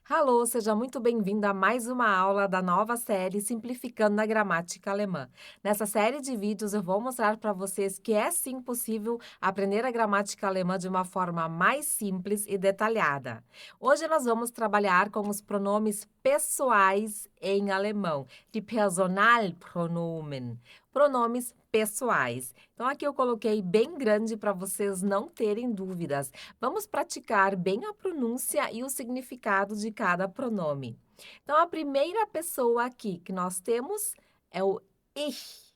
Alô, seja muito bem-vindo a mais uma aula da nova série Simplificando a Gramática Alemã. Nessa série de vídeos, eu vou mostrar para vocês que é sim possível aprender a gramática alemã de uma forma mais simples e detalhada. Hoje nós vamos trabalhar com os pronomes pessoais em alemão, de Personalpronomen, pronomes pessoais. Então, aqui eu coloquei bem grande para vocês não terem dúvidas. Vamos praticar bem a pronúncia e o significado de cada pronome. Então, a primeira pessoa aqui que nós temos é o ich.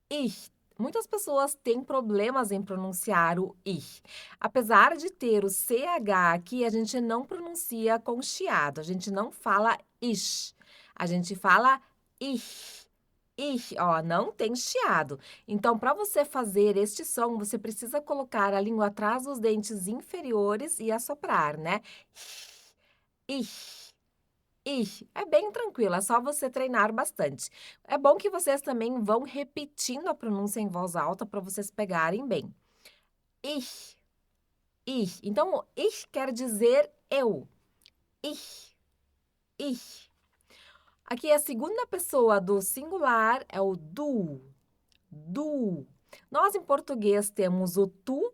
Ich. Muitas pessoas têm problemas em pronunciar o ich. Apesar de ter o CH aqui, a gente não pronuncia com chiado. A gente não fala ich. A gente fala ich. Ich, ó, não tem chiado. Então, para você fazer este som, você precisa colocar a língua atrás dos dentes inferiores e assoprar, né? Ich, ich. É bem tranquilo, é só você treinar bastante. É bom que vocês também vão repetindo a pronúncia em voz alta para vocês pegarem bem. Ich, ich. Então, o ich quer dizer eu. Ich, ich. Aqui a segunda pessoa do singular é o du. Du. Nós em português temos o tu,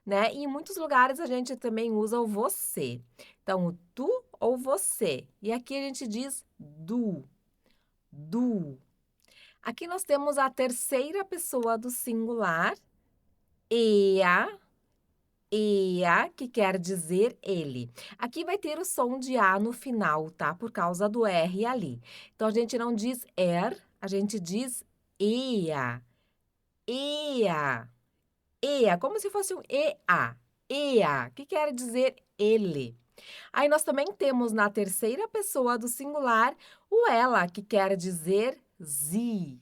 né? E em muitos lugares a gente também usa o você. Então, o tu ou você. E aqui a gente diz du. Du. Aqui nós temos a terceira pessoa do singular, ea, ea, que quer dizer ele. Aqui vai ter o som de A no final, tá? Por causa do R ali. Então, a gente não diz er, a gente diz ea. Ea. Ea, como se fosse um EA. Ea, que quer dizer ele. Aí nós também temos na terceira pessoa do singular o ela, que quer dizer sie.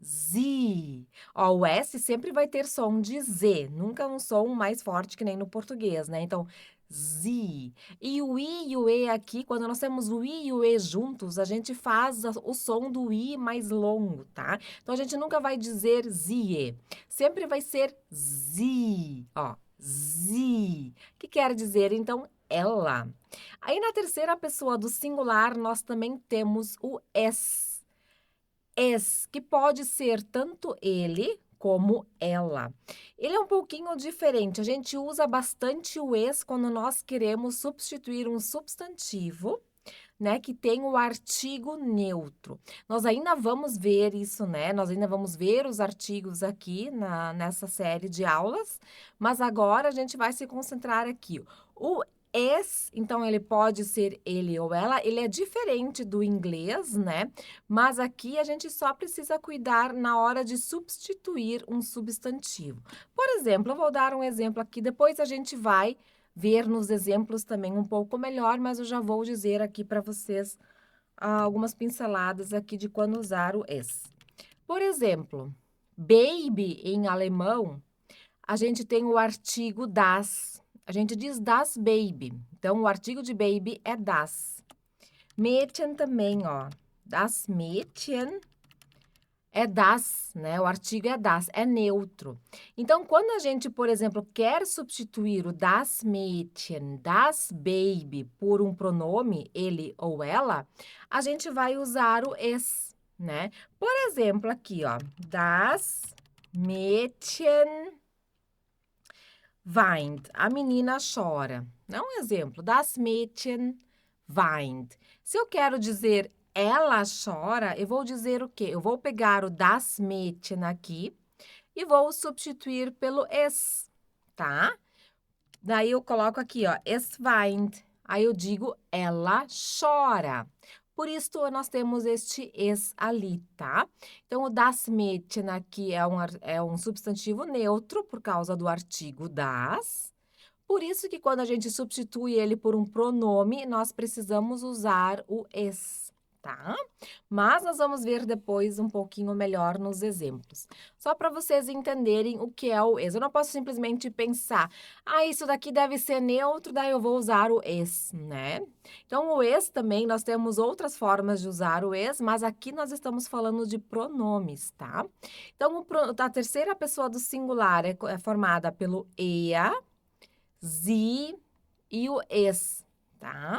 Sie. Ó, o S sempre vai ter som de Z, nunca um som mais forte que nem no português, né? Então, sie. E o I e o E aqui, quando nós temos o I e o E juntos, a gente faz o som do I mais longo, tá? Então, a gente nunca vai dizer sie. Sempre vai ser sie, ó, sie. Que quer dizer, então, ela. Aí, na terceira pessoa do singular, nós também temos o S. Es, que pode ser tanto ele como ela. Ele é um pouquinho diferente, a gente usa bastante o es quando nós queremos substituir um substantivo, né, que tem o artigo neutro. Nós ainda vamos ver isso, né, nós ainda vamos ver os artigos aqui nessa série de aulas, mas agora a gente vai se concentrar aqui. O es, então ele pode ser ele ou ela, ele é diferente do inglês, né? Mas aqui a gente só precisa cuidar na hora de substituir um substantivo. Por exemplo, eu vou dar um exemplo aqui, depois a gente vai ver nos exemplos também um pouco melhor, mas eu já vou dizer aqui para vocês algumas pinceladas aqui de quando usar o es. Por exemplo, baby em alemão, a gente tem o artigo das. A gente diz das baby. Então, o artigo de baby é das. Mädchen também, ó. Das Mädchen é das, né? O artigo é das, é neutro. Então, quando a gente, por exemplo, quer substituir o das Mädchen, das baby, por um pronome, ele ou ela, a gente vai usar o es, né? Por exemplo, aqui, ó. Das Mädchen weint. A menina chora. É um exemplo. Das Mädchen weint. Se eu quero dizer ela chora, eu vou dizer o quê? Eu vou pegar o das Mädchen aqui e vou substituir pelo es, tá? Daí eu coloco aqui, ó, es weint. Aí eu digo ela chora. Por isso nós temos este es ali, tá? Então, o das Mädchen aqui é um substantivo neutro por causa do artigo das. Por isso que quando a gente substitui ele por um pronome, nós precisamos usar o es, tá? Mas nós vamos ver depois um pouquinho melhor nos exemplos. Só para vocês entenderem o que é o es. Eu não posso simplesmente pensar, isso daqui deve ser neutro, daí eu vou usar o es, né? Então, o es também, nós temos outras formas de usar o es, mas aqui nós estamos falando de pronomes, tá? Então, a terceira pessoa do singular é formada pelo ea, sie e o es, tá?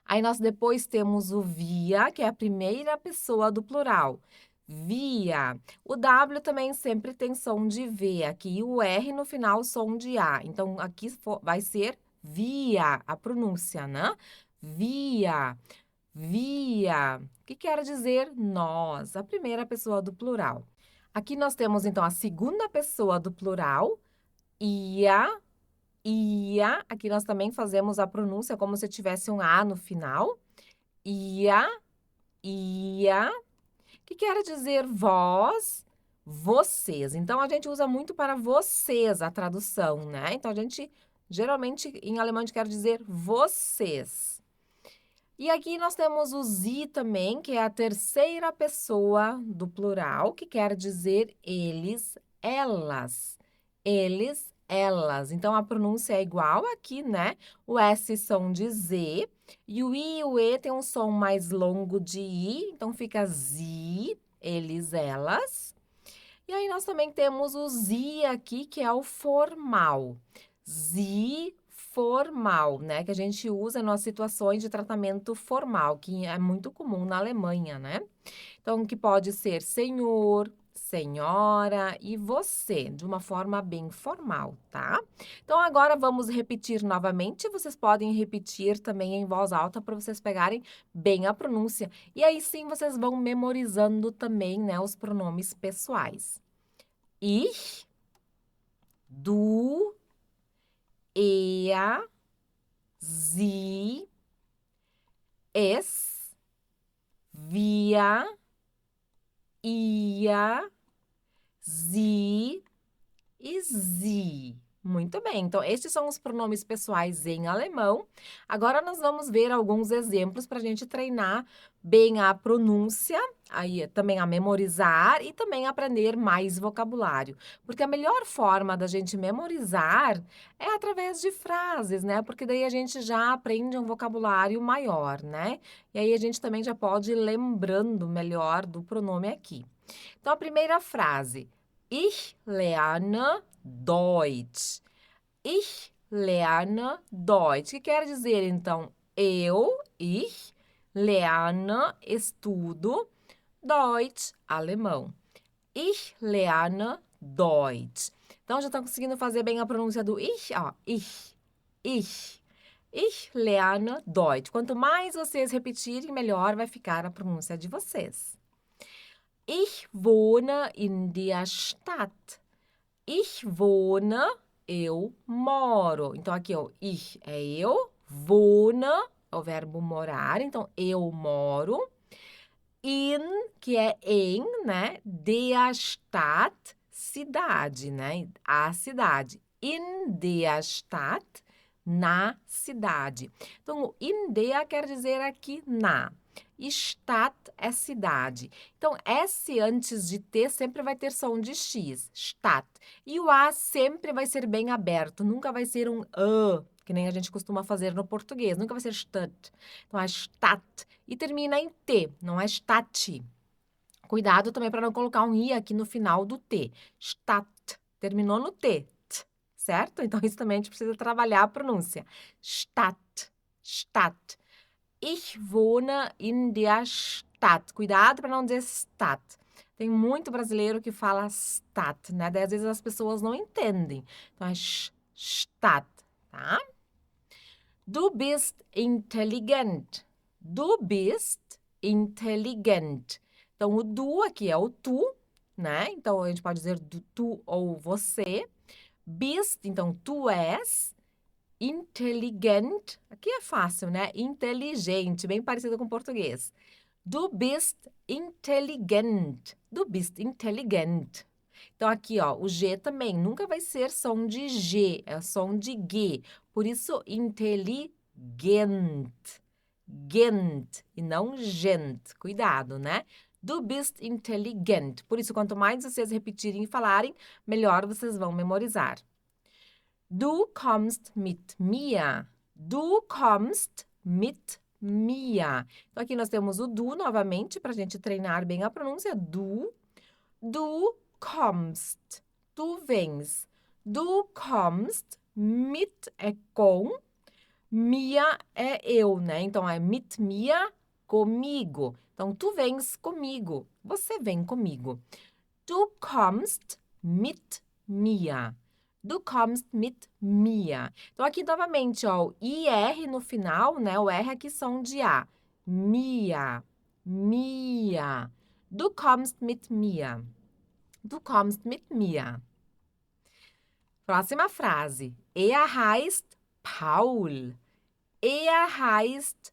Aí nós depois temos o via, que é a primeira pessoa do plural. Via. O W também sempre tem som de V aqui, e o R no final, som de A. Então, aqui vai ser via, a pronúncia, né? Via, via. O que quer dizer nós? A primeira pessoa do plural. Aqui nós temos, então, a segunda pessoa do plural, ia, ia. Aqui nós também fazemos a pronúncia como se tivesse um A no final. Ia, ia. Que quer dizer vós, vocês. Então, a gente usa muito para vocês a tradução, né? Então, a gente, geralmente, em alemão, a gente quer dizer vocês. E aqui nós temos o sie também, que é a terceira pessoa do plural, que quer dizer eles, elas. Eles, elas. Então, a pronúncia é igual aqui, né? O S som de Z, e o I e o E tem um som mais longo de I, então fica zi, eles, elas. E aí nós também temos o zi aqui, que é o formal. Zi formal, né? Que a gente usa nas situações de tratamento formal, que é muito comum na Alemanha, né? Então, que pode ser senhor, senhora e você, de uma forma bem formal, tá? Então, agora vamos repetir novamente. Vocês podem repetir também em voz alta para vocês pegarem bem a pronúncia. E aí sim vocês vão memorizando também, né, os pronomes pessoais. Ich, du, er, sie, es, wir, ihr, sie e sie. Muito bem, então estes são os pronomes pessoais em alemão. Agora nós vamos ver alguns exemplos para a gente treinar bem a pronúncia, aí também a memorizar e também aprender mais vocabulário. Porque a melhor forma da gente memorizar é através de frases, né? Porque daí a gente já aprende um vocabulário maior, né? E aí a gente também já pode ir lembrando melhor do pronome aqui. Então a primeira frase: Ich lerne Deutsch. Ich lerne Deutsch. Que quer dizer, então, ich, lerne, estudo, Deutsch, alemão. Ich lerne Deutsch. Então, já estão conseguindo fazer bem a pronúncia do ich? Ó, ich. Ich lerne Deutsch. Quanto mais vocês repetirem, melhor vai ficar a pronúncia de vocês. Ich wohne in der Stadt. Ich wohne, eu moro. Então, aqui, ó, ich é eu, wohne é o verbo morar, então, eu moro. In, que é em, né? Der Stadt, cidade, né? A cidade. In der Stadt, na cidade. Então, in der quer dizer aqui na. Stadt é cidade. Então, S antes de T sempre vai ter som de X, Stadt. E o A sempre vai ser bem aberto, nunca vai ser um que nem a gente costuma fazer no português, nunca vai ser Stadt. Então, é Stadt. E termina em T, não é Stadt. Cuidado também para não colocar um I aqui no final do T. Stadt. Terminou no T, certo? Então, isso também a gente precisa trabalhar a pronúncia. Stadt, Stadt. Ich wohne in der Stadt. Cuidado para não dizer Stadt. Tem muito brasileiro que fala Stadt, né? Daí, às vezes, as pessoas não entendem. Então, é Stadt, tá? Du bist intelligent. Du bist intelligent. Então, o du aqui é o tu, né? Então, a gente pode dizer tu ou você. Bist, então, tu és. Inteligent, aqui é fácil, né? Inteligente, bem parecido com português. Du bist intelligent. Du bist intelligent. Então, aqui, ó, o G também nunca vai ser som de G, é som de G. Por isso, inteligent. Gent, e não gente. Cuidado, né? Du bist intelligent. Por isso, quanto mais vocês repetirem e falarem, melhor vocês vão memorizar. Du kommst mit mir. Du kommst mit mir. Então, aqui nós temos o du novamente, para a gente treinar bem a pronúncia. Du. Du kommst. Tu vens. Du kommst mit é com. Mir é eu, né? Então, é mit mir, comigo. Então, tu vens comigo. Você vem comigo. Du kommst mit mir. Du kommst mit mir. Então, aqui novamente, ó, o IR no final, né? O R aqui som de A. Mir, mir. Du kommst mit mir. Du kommst mit mir. Próxima frase. Er heißt Paul. Er heißt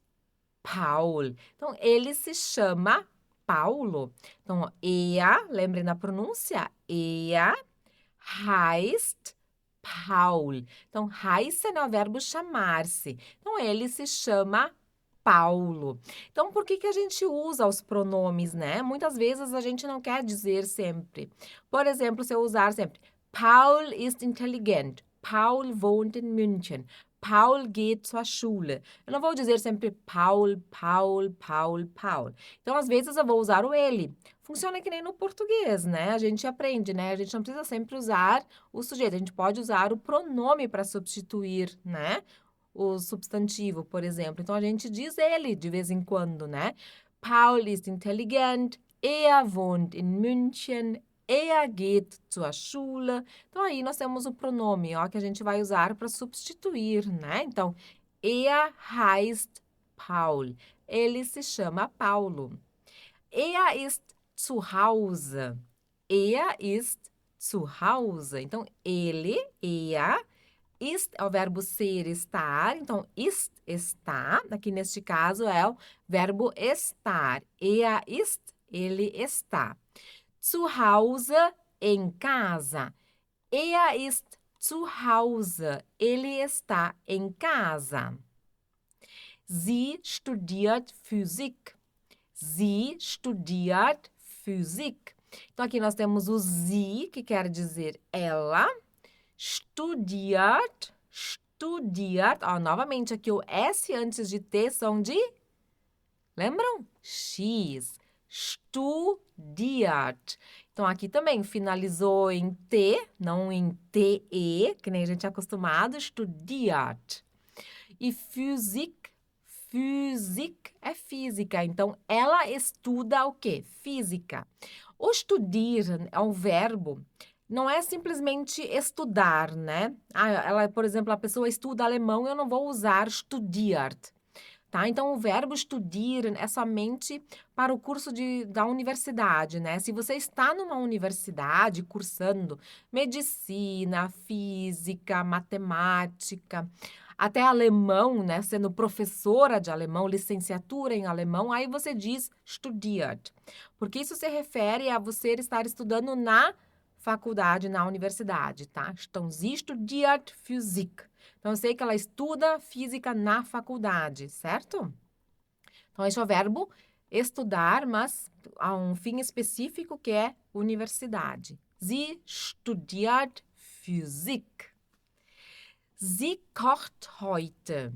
Paul. Então, ele se chama Paulo. Então, ó, er, lembrem da pronúncia? Er heißt Paul. Então, heißen é o verbo chamar-se. Então, ele se chama Paulo. Então, por que que a gente usa os pronomes, né? Muitas vezes a gente não quer dizer sempre. Por exemplo, se eu usar sempre Paul ist intelligent. Paul wohnt in München. Paul geht zur Schule. Eu não vou dizer sempre Paul, Paul, Paul, Paul. Então, às vezes, eu vou usar o ele. Funciona que nem no português, né? A gente aprende, né? A gente não precisa sempre usar o sujeito. A gente pode usar o pronome para substituir, né? O substantivo, por exemplo. Então, a gente diz ele de vez em quando, né? Paul ist intelligent. Er wohnt in München. Er geht zur Schule. Então, aí nós temos o pronome, ó, que a gente vai usar para substituir, né? Então, er heißt Paul. Ele se chama Paulo. Er ist zu Hause. Er ist zu Hause. Então, ele, er, ist é o verbo ser, estar. Então, ist, está. Aqui neste caso é o verbo estar. Er ist, ele está. Zu Hause, em casa. Er ist zu Hause. Ele está em casa. Sie studiert Physik. Sie studiert Physik. Então, aqui nós temos o sie, que quer dizer ela. Studiert, studiert. Ó, novamente, aqui o S antes de T são de... Lembram? X. Studiert. Então, aqui também finalizou em T, não em TE, que nem a gente é acostumado. Studiert. E Physik, Physik é física. Então, ela estuda o quê? Física. O studieren é um verbo, não é simplesmente estudar, né? Ela, por exemplo, a pessoa estuda alemão, eu não vou usar studiert. Tá? Então, o verbo studieren é somente para o curso da universidade, né? Se você está numa universidade cursando medicina, física, matemática, até alemão, né? Sendo professora de alemão, licenciatura em alemão, aí você diz studiert. Porque isso se refere a você estar estudando na faculdade, na universidade, tá? Então, sie studiert Physik. Então, eu sei que ela estuda física na faculdade, certo? Então, esse é o verbo estudar, mas há um fim específico que é universidade. Sie studiert Physik. Sie kocht heute.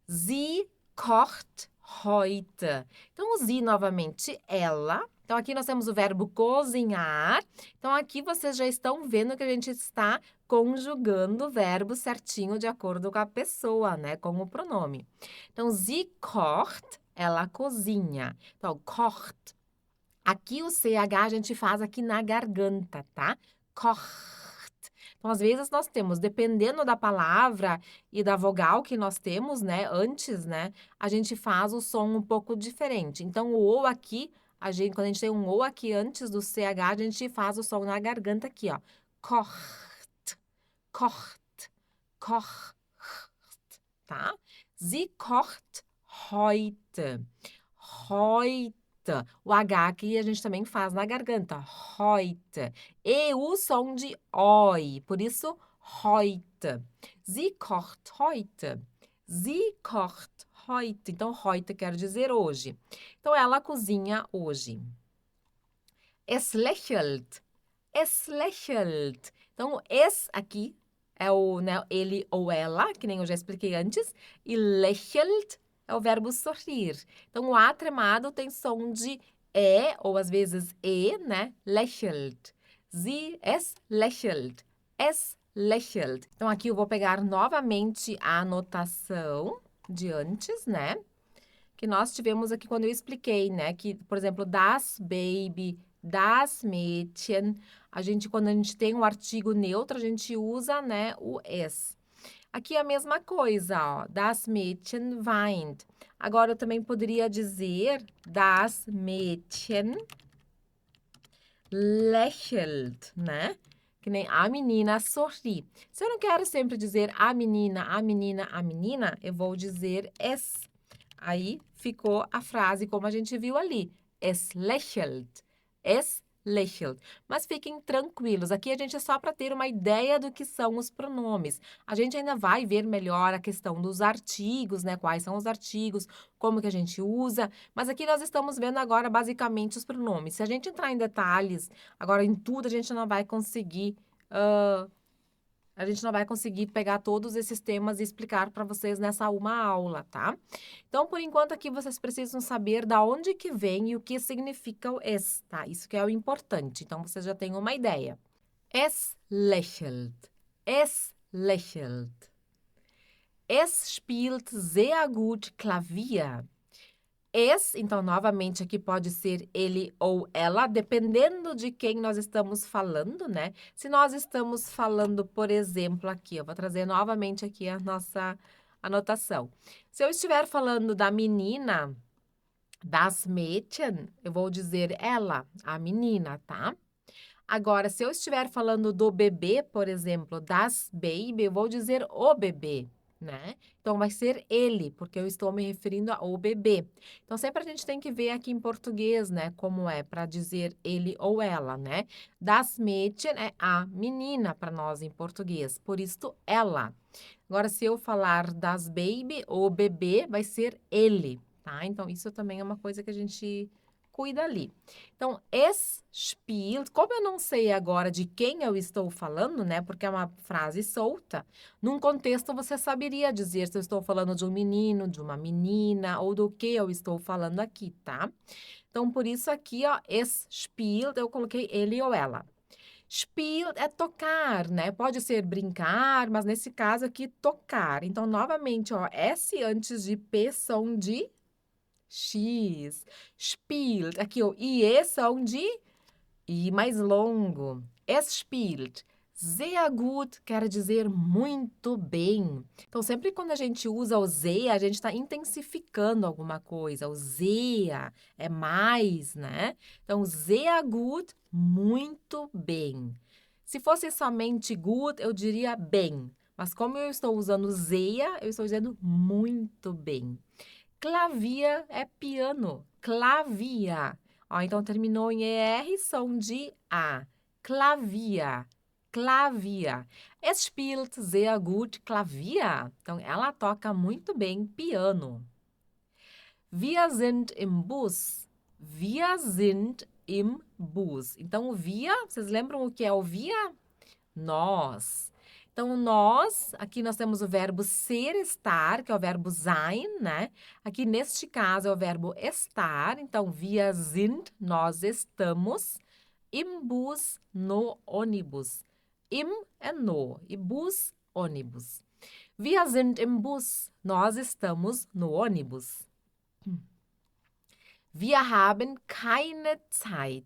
Sie kocht heute. Então, o sie novamente, ela. Então, aqui nós temos o verbo cozinhar. Então, aqui vocês já estão vendo que a gente está conjugando o verbo certinho de acordo com a pessoa, né? Com o pronome. Então, sie kocht, ela cozinha. Então, kocht. Aqui o CH a gente faz aqui na garganta, tá? Kocht. Então, às vezes nós temos, dependendo da palavra e da vogal que nós temos, né? Antes, né? A gente faz o som um pouco diferente. Então, o O aqui, quando a gente tem um O aqui antes do CH, a gente faz o som na garganta aqui, ó. Kocht, kocht, kocht, tá? Sie kocht heute. Heute. O H aqui a gente também faz na garganta. Heute. E o som de OI. Por isso, heute. Sie kocht heute. Sie kocht heute. Então, heute quer dizer hoje. Então, ela cozinha hoje. Es lächelt. Es lächelt. Então, es aqui é o, né, ele ou ela, que nem eu já expliquei antes. E lächelt é o verbo sorrir. Então, o A tremado tem som de E, ou às vezes E, né? Lächelt. Es lächelt. Es lächelt. Então, aqui eu vou pegar novamente a anotação de antes, né? Que nós tivemos aqui quando eu expliquei, né? Que, por exemplo, das Baby, das Mädchen, quando a gente tem um artigo neutro, a gente usa, né, o es. Aqui é a mesma coisa, ó. Das Mädchen weint. Agora, eu também poderia dizer das Mädchen lächelt, né? Que nem a menina sorri. Se eu não quero sempre dizer a menina, eu vou dizer es. Aí ficou a frase como a gente viu ali. Es lächelt. Es lächelt. Mas fiquem tranquilos, aqui a gente é só para ter uma ideia do que são os pronomes. A gente ainda vai ver melhor a questão dos artigos, né? Quais são os artigos, como que a gente usa. Mas aqui nós estamos vendo agora basicamente os pronomes. Se a gente entrar em detalhes, agora em tudo a gente não vai conseguir. A gente não vai conseguir pegar todos esses temas e explicar para vocês nessa uma aula, tá? Então, por enquanto aqui vocês precisam saber da onde que vem e o que significa o es, tá? Isso que é o importante. Então, vocês já têm uma ideia. Es lächelt. Es lächelt. Es spielt sehr gut Klavier. Es, então, novamente, aqui pode ser ele ou ela, dependendo de quem nós estamos falando, né? Se nós estamos falando, por exemplo, aqui, eu vou trazer novamente aqui a nossa anotação. Se eu estiver falando da menina, das Mädchen, eu vou dizer ela, a menina, tá? Agora, se eu estiver falando do bebê, por exemplo, das Baby, eu vou dizer o bebê, né? Então, vai ser ele, porque eu estou me referindo ao bebê. Então, sempre a gente tem que ver aqui em português, né? Como é para dizer ele ou ela, né? Das Mädchen é a menina para nós em português, por isso ela. Agora, se eu falar das Baby, o bebê vai ser ele, tá? Então, isso também é uma coisa que a gente cuida ali. Então, es spielt, como eu não sei agora de quem eu estou falando, né? Porque é uma frase solta. Num contexto, você saberia dizer se eu estou falando de um menino, de uma menina, ou do que eu estou falando aqui, tá? Então, por isso aqui, ó, es spielt, eu coloquei ele ou ela. Spielt é tocar, né? Pode ser brincar, mas nesse caso aqui, tocar. Então, novamente, ó, S antes de P som de X. Spielt. Aqui o IE são de I mais longo. Es spielt. Sehr gut quer dizer muito bem. Então, sempre quando a gente usa o sehr, a gente está intensificando alguma coisa. O sehr é mais, né? Então, sehr gut, muito bem. Se fosse somente gut, eu diria bem. Mas como eu estou usando sehr, eu estou dizendo muito bem. Clavier é piano. Clavier. Ó, então, terminou em ER, som de A. Clavier. Clavier. Es spielt sehr gut Klavier. Então, ela toca muito bem piano. Wir sind im Bus. Wir sind im Bus. Então, o wir, vocês lembram o que é o wir? Nós. Então, nós, aqui nós temos o verbo ser, estar, que é o verbo sein, né? Aqui, neste caso, é o verbo estar. Então, wir sind, nós estamos. Im Bus, no ônibus. Im é no, e bus, ônibus. Wir sind im Bus, nós estamos no ônibus. Wir haben keine Zeit.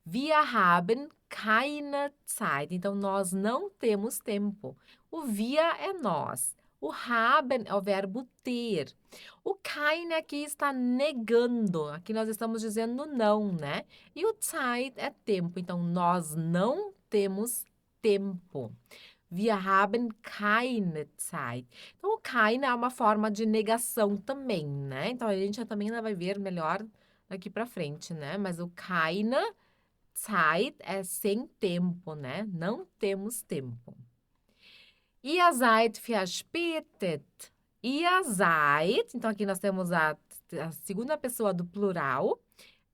Wir haben keine Zeit. Então, nós não temos tempo. O wir é nós. O haben é o verbo ter. O keine aqui está negando. Aqui nós estamos dizendo não, né? E o Zeit é tempo. Então, nós não temos tempo. Wir haben keine Zeit. Então, o keine é uma forma de negação também, né? Então, a gente também ainda vai ver melhor daqui para frente, né? Mas o keine Zeit é sem tempo, né? Não temos tempo. Ihr seid verspätet. Ihr seid, então aqui nós temos a segunda pessoa do plural.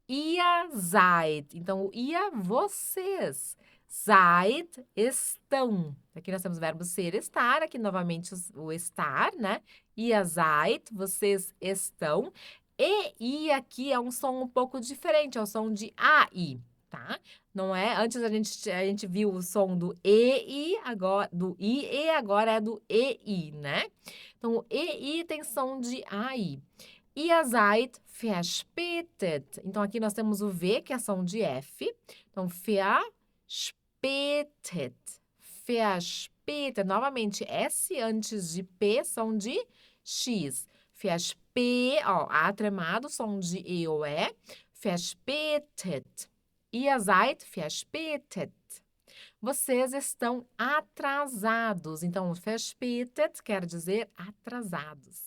Ihr seid, então o ihr, vocês. Seid, estão. Aqui nós temos o verbo ser, estar. Aqui novamente o estar, né? Ihr seid, vocês estão. E I aqui é um som um pouco diferente, é o som de AI. tá? Não é antes a gente viu o som do e, agora do i, e agora é do ei, né? Então, o ei tem som de ai. Ihr seid verspätet. Então, aqui nós temos o V, que é som de F. Então, verspätet. Verspätet. Novamente, S antes de P, som de X. Ó, A tremado, som de E ou E. Verspätet. Ihr seid verspätet. Vocês estão atrasados. Então, verspätet quer dizer atrasados.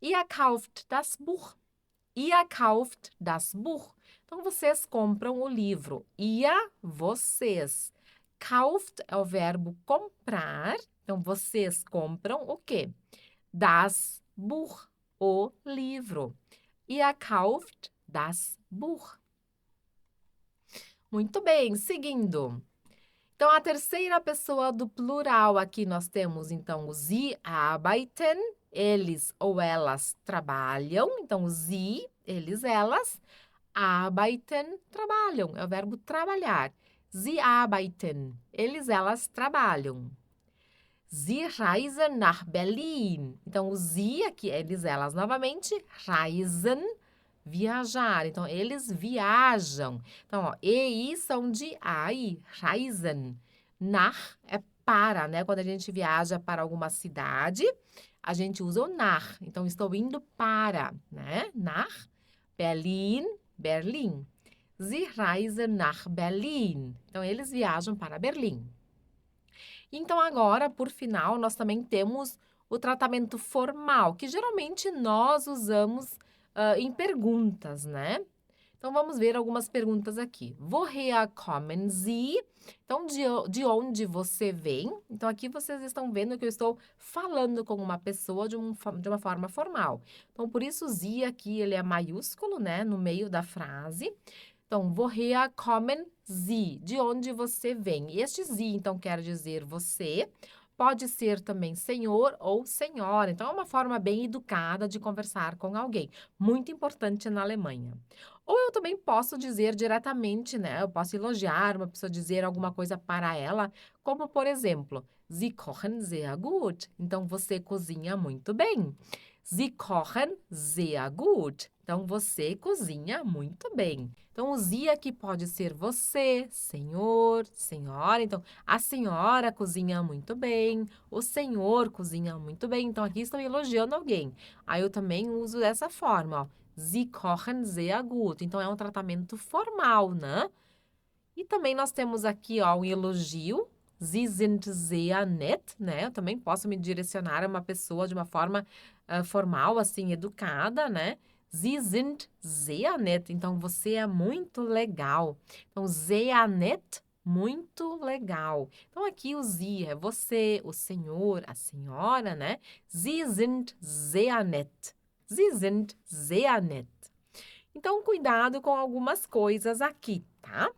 Ihr kauft das Buch. Ihr kauft das Buch. Então, vocês compram o livro. Ihr, vocês. Kauft é o verbo comprar. Então, vocês compram o quê? Das Buch, o livro. Ihr kauft das Buch. Muito bem, seguindo. Então, a terceira pessoa do plural aqui nós temos, então, o sie arbeiten, eles ou elas trabalham. Então, o sie, eles, elas, arbeiten, trabalham, é o verbo trabalhar. Sie arbeiten, eles, elas trabalham. Sie reisen nach Berlin. Então, o sie aqui, eles, elas, novamente, reisen, viajar. Então, eles viajam. Então, ó, EI são de ai, reisen. Nach é para, né? Quando a gente viaja para alguma cidade, a gente usa o nach. Então, estou indo para, né? Nach Berlin, Berlim. Sie reisen nach Berlin. Então, eles viajam para Berlim. Então, agora, por final, nós também temos o tratamento formal, que geralmente nós usamos em perguntas, né? Então, vamos ver algumas perguntas aqui. Woher kommen Sie? Então, de onde você vem? Então, aqui vocês estão vendo que eu estou falando com uma pessoa de uma forma formal. Então, por isso, Sie aqui, ele é maiúsculo, né? No meio da frase. Então, woher kommen Sie? De onde você vem? E este Sie, então, quer dizer você. Pode ser também senhor ou senhora. Então, é uma forma bem educada de conversar com alguém. Muito importante na Alemanha. Ou eu também posso dizer diretamente, né? Eu posso elogiar uma pessoa, dizer alguma coisa para ela, como, por exemplo, Sie kochen sehr gut. Então, você cozinha muito bem. Sie kochen sehr gut. Então, você cozinha muito bem. Então, o Sie aqui pode ser você, senhor, senhora. Então, a senhora cozinha muito bem, o senhor cozinha muito bem. Então, aqui estou elogiando alguém. Aí, eu também uso dessa forma, ó. Sie kochen sehr gut. Então, é um tratamento formal, né? E também nós temos aqui, ó, um elogio. Sie sind sehr nett, né? Eu também posso me direcionar a uma pessoa de uma forma formal, assim, educada, né? Sie sind sehr nett. Então, você é muito legal. Então, sehr nett, muito legal. Então, aqui o Sie é você, o senhor, a senhora, né? Sie sind sehr nett. Sie sind sehr nett. Então, cuidado com algumas coisas aqui, tá?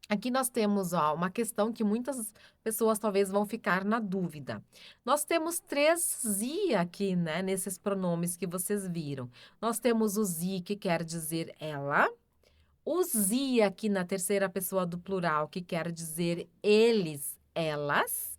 Aqui nós temos, ó, uma questão que muitas pessoas talvez vão ficar na dúvida. Nós temos 3 sie aqui, né, nesses pronomes que vocês viram. Nós temos o sie, que quer dizer ela. O sie aqui na terceira pessoa do plural, que quer dizer eles, elas.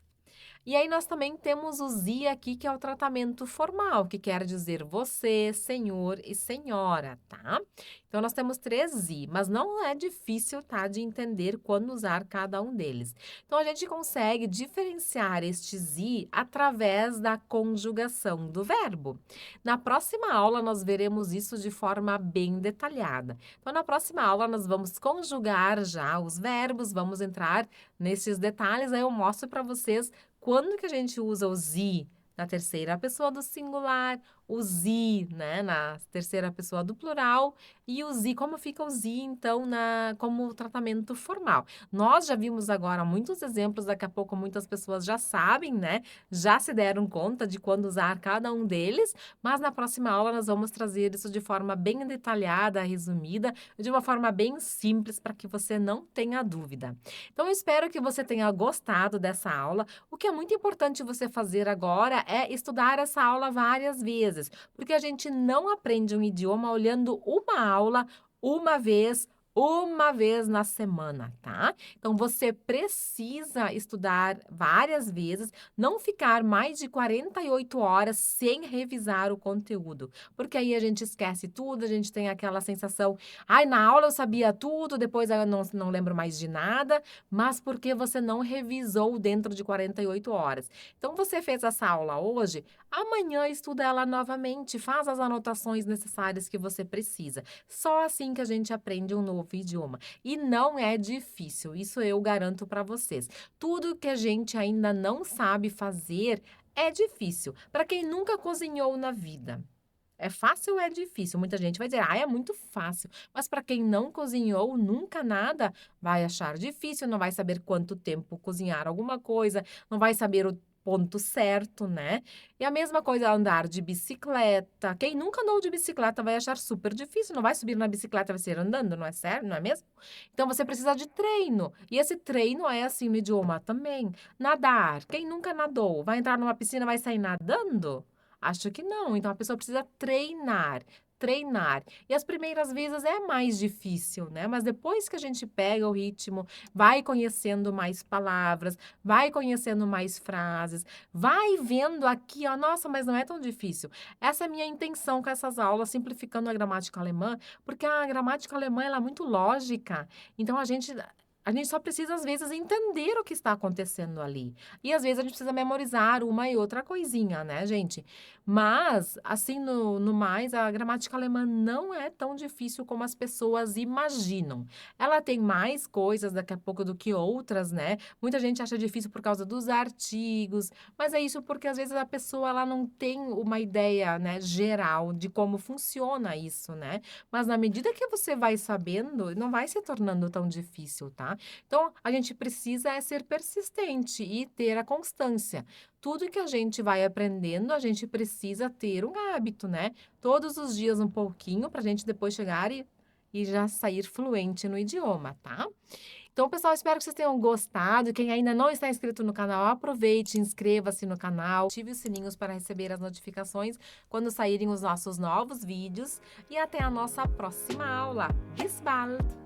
E aí nós também temos o Sie aqui, que é o tratamento formal, que quer dizer você, senhor e senhora, tá? Então, nós temos 3 Sie, mas não é difícil, tá, de entender quando usar cada um deles. Então, a gente consegue diferenciar este Sie através da conjugação do verbo. Na próxima aula, nós veremos isso de forma bem detalhada. Então, na próxima aula, nós vamos conjugar já os verbos, vamos entrar nesses detalhes, aí eu mostro para vocês quando que a gente usa o Sie na terceira pessoa do singular, o Sie, né, na terceira pessoa do plural, e o Sie, como fica o Sie, então, como tratamento formal. Nós já vimos agora muitos exemplos, daqui a pouco muitas pessoas já sabem, né, já se deram conta de quando usar cada um deles, mas na próxima aula nós vamos trazer isso de forma bem detalhada, resumida, de uma forma bem simples, para que você não tenha dúvida. Então, eu espero que você tenha gostado dessa aula. O que é muito importante você fazer agora é estudar essa aula várias vezes, porque a gente não aprende um idioma olhando uma aula uma vez uma vez na semana, tá? Então você precisa estudar várias vezes, não ficar mais de 48 horas sem revisar o conteúdo, porque aí a gente esquece tudo, a gente tem aquela sensação: "Ai, na aula eu sabia tudo, depois eu não lembro mais de nada", mas porque você não revisou dentro de 48 horas. Então você fez essa aula hoje, amanhã estuda ela novamente, faz as anotações necessárias que você precisa. Só assim que a gente aprende um novo idioma. E não é difícil, isso eu garanto para vocês. Tudo que a gente ainda não sabe fazer é difícil. Para quem nunca cozinhou na vida. É fácil ou é difícil? Muita gente vai dizer, ah, é muito fácil. Mas para quem não cozinhou nunca nada, vai achar difícil, não vai saber quanto tempo cozinhar alguma coisa, não vai saber o ponto certo, né? E a mesma coisa andar de bicicleta. Quem nunca andou de bicicleta vai achar super difícil, não vai subir na bicicleta, vai ser andando, não é certo, não é mesmo? Então você precisa de treino. E esse treino é assim no idioma também. Nadar. Quem nunca nadou, vai entrar numa piscina, vai sair nadando? Acho que não, então a pessoa precisa treinar, treinar. E as primeiras vezes é mais difícil, né, mas depois que a gente pega o ritmo, vai conhecendo mais palavras, vai conhecendo mais frases, vai vendo aqui, ó, nossa, mas não é tão difícil. Essa é a minha intenção com essas aulas, simplificando a gramática alemã, porque a gramática alemã ela é muito lógica, então a gente só precisa, às vezes, entender o que está acontecendo ali. E, às vezes, a gente precisa memorizar uma e outra coisinha, né, gente? Mas, assim, no mais, a gramática alemã não é tão difícil como as pessoas imaginam. Ela tem mais coisas, daqui a pouco, do que outras, né? Muita gente acha difícil por causa dos artigos, mas é isso porque, às vezes, a pessoa ela não tem uma ideia, né, geral de como funciona isso, né? Mas na medida que você vai sabendo, não vai se tornando tão difícil, tá? Então, a gente precisa é ser persistente e ter a constância. Tudo que a gente vai aprendendo, a gente precisa ter um hábito, né? Todos os dias um pouquinho para a gente depois chegar e já sair fluente no idioma, tá? Então, pessoal, espero que vocês tenham gostado. Quem ainda não está inscrito no canal, aproveite, inscreva-se no canal, ative os sininhos para receber as notificações quando saírem os nossos novos vídeos. E até a nossa próxima aula. Bis bald!